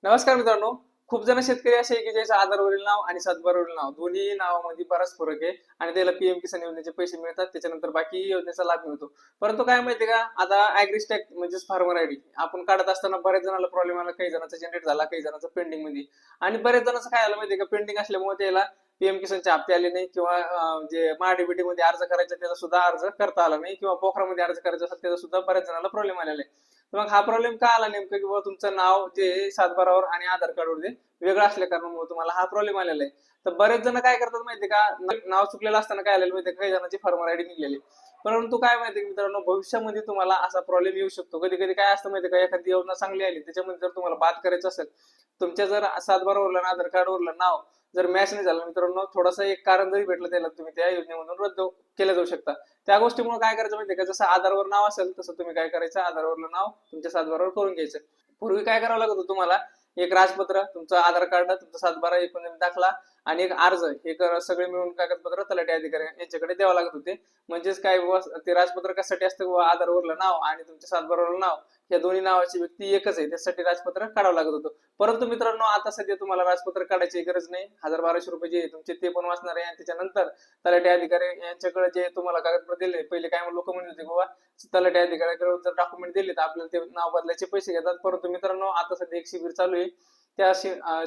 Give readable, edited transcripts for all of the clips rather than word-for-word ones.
नमस्कार मित्रांनो. खूप जण शेतकरी असे आहे की ज्याचं आधारवरील नाव आणि सातबारावरील नाव दोन्ही नावामध्ये बराच फरक आहे आणि त्याला पीएम किसान योजनेचे पैसे मिळतात, त्याच्यानंतर बाकी योजनेचा लाभ मिळतो. परंतु काय माहितीये का, आता ॲग्रिस्टॅक म्हणजेच फार्मर आयडी आपण काढत असताना बऱ्याच जणांना प्रॉब्लेम आला, काही जणांचा जनरेट झाला, काही जणांचा पेंडिंग मध्ये. आणि बऱ्याच जणांचं काय झालं माहितीये का, पेंडिंग असल्यामुळे त्याला पीएम किसानचे हप्ते आले नाही किंवा जे महाडीबीटी मध्ये अर्ज करायचा त्याचा सुद्धा अर्ज करता आला नाही किंवा पोखरामध्ये अर्ज करायचा असेल त्याचा सुद्धा बऱ्याच जणांना प्रॉब्लेम आलेला आहे. तर मग हा प्रॉब्लेम का आला नेमकं, की बाबा तुमचं नाव जे सातबारावर आणि आधार कार्डवर जे वेगळं असल्या कारणामुळे तुम्हाला हा प्रॉब्लेम आलेला आहे. तर बरेच जण काय करतात माहितीये का, नाव चुकलेलं असताना काय आलेलं माहितीये का, काही जणांची फार्मर आयडी निघलेली. परंतु काय माहितीये मित्रांनो, भविष्यामध्ये तुम्हाला असा प्रॉब्लेम येऊ शकतो. कधी कधी काय असतं माहितीये का, एखादी योजना चांगली आली त्याच्यामध्ये जर तुम्हाला बाद करायचं असेल, तुमच्या जर सातबारावरलं आणि आधार कार्डवरलं नाव जर मॅच नाही झालं मित्रांनो, थोडंसं एक कारण जरी भेटलं त्याला, तुम्ही त्या योजनेमधून रद्द केलं जाऊ शकता. त्या गोष्टीमुळे काय करायचं माहितीये का, जसं आधारवर नाव असेल तसं तुम्ही काय करायचं, आधारवरलं नाव तुमच्या सातबारावर करून घ्यायचं. पूर्वी काय करावं लागत होतं तुम्हाला, एक राजपत्र, तुमचं आधार कार्ड, तुमचा सातबारा, एकूण दाखला आणि एक अर्ज, हे सगळे मिळून कागदपत्र तलाठी अधिकारी यांच्याकडे द्यावं लागत होते. म्हणजेच काय बाबा, ते राजपत्र कशासाठी असतं बाबा, आधारवरलं नाव आणि तुमच्या सातबारावरलं नाव या दोन्ही नावाची व्यक्ती एकच आहे, त्यासाठी राजपत्र काढावं लागत होतं. परंतु मित्रांनो, आता सध्या तुम्हाला राजपत्र काढायची गरज नाही. 1000-1200 रुपये जे तुमचे ते पण वाचणार आहे आणि त्याच्यानंतर तलाठी अधिकारी यांच्याकडे जे तुम्हाला कागदपत्र दिले, पहिले काय लोक म्हणत होते बाबा तलाठी अधिकाऱ्याकडे जर डॉक्युमेंट दिले तर आपल्याला ते नाव बदलायचे पैसे घेतात. परंतु मित्रांनो, आता सध्या एक शिबिर चालू आहे. त्या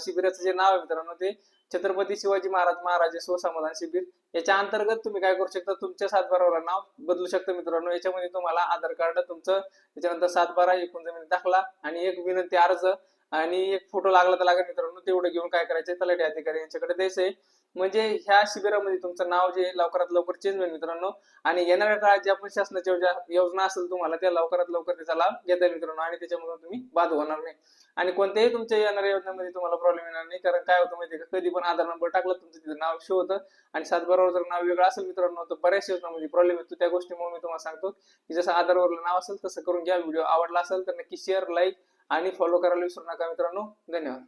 शिबिराचं जे नाव आहे मित्रांनो, ते छत्रपती शिवाजी महाराज स्वसमाधान शिबिर. याच्या अंतर्गत तुम्ही काय करू शकता, तुमच्या सातबारावर नाव बदलू शकता मित्रांनो. याच्यामध्ये तुम्हाला आधार कार्ड तुमचं, त्याच्यानंतर सातबारा, एकूण जमीन दाखला आणि एक विनंती अर्ज आणि एक फोटो लागला तर लागेल मित्रांनो, तेवढं घेऊन काय करायचंय, तलाठी अधिकारी यांच्याकडे द्यायचंय. म्हणजे ह्या शिबिरामध्ये तुमचं नाव जे लवकरात लवकर चेंज होईल मित्रांनो. आणि येणाऱ्या काळात ज्या पण शासनाच्या योजना असेल तुम्हाला, त्या लवकरात लवकर त्याचा लाभ घेता येईल मित्रांनो, आणि त्याच्यामधून तुम्ही बाद होणार नाही आणि कोणत्याही तुमच्या येणाऱ्या योजनेमध्ये तुम्हाला प्रॉब्लेम येणार नाही. कारण काय होतं माहितीये का, कधी पण आधार नंबर टाकला तुमचं तिथं नाव शो होतं आणि सातबारावर जर नाव वेगळं असेल मित्रांनो, तर बऱ्याच योजनांमध्ये प्रॉब्लेम येतो. त्या गोष्टीमुळे मी तुम्हाला सांगतो की जसं आधारवरलं नाव असेल तसं करून घ्या. व्हिडिओ आवडला असेल तर नक्की शेअर, लाईक आणि फॉलो करायला विसरू नका मित्रांनो. धन्यवाद.